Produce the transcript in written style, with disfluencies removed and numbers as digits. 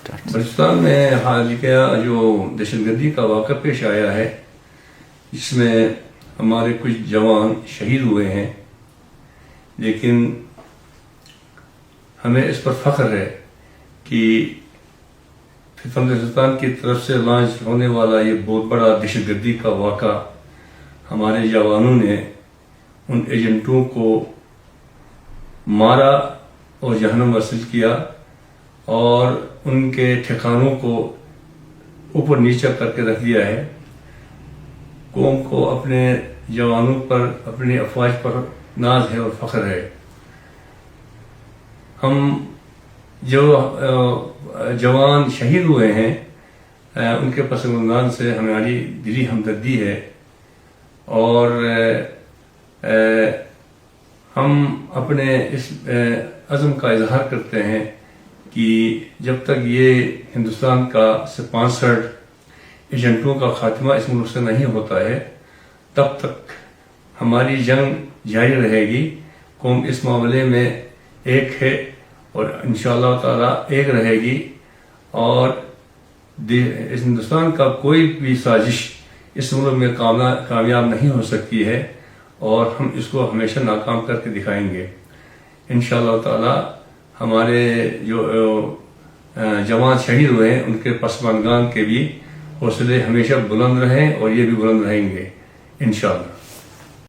بلوچستان میں حالیہ جو دہشت گردی کا واقعہ پیش آیا ہے، جس میں ہمارے کچھ جوان شہید ہوئے ہیں، لیکن ہمیں اس پر فخر ہے کہ بلوچستان کی طرف سے لانچ ہونے والا یہ بہت بڑا دہشت گردی کا واقعہ ہمارے جوانوں نے ان ایجنٹوں کو مارا اور جہنم وصل کیا اور ان کے ٹھکانوں کو اوپر نیچے کر کے رکھ دیا ہے۔ قوم کو اپنے جوانوں پر، اپنی افواج پر ناز ہے اور فخر ہے۔ ہم جو جوان شہید ہوئے ہیں ان کے پس منظر سے ہماری دلی ہمدردی ہے، اور ہم اپنے اس عزم کا اظہار کرتے ہیں کہ جب تک یہ ہندوستان کا اسپانسرڈ ایجنٹوں کا خاتمہ اس ملک سے نہیں ہوتا ہے، تب تک ہماری جنگ جاری رہے گی۔ قوم اس معاملے میں ایک ہے اور انشاءاللہ تعالی ایک رہے گی، اور اس ہندوستان کا کوئی بھی سازش اس ملک میں کامیاب نہیں ہو سکتی ہے، اور ہم اس کو ہمیشہ ناکام کر کے دکھائیں گے انشاءاللہ تعالی۔ ہمارے جو جوان شہید ہوئے ہیں ان کے پسماندگان کے بھی حوصلے ہمیشہ بلند رہیں، اور یہ بھی بلند رہیں گے انشاءاللہ۔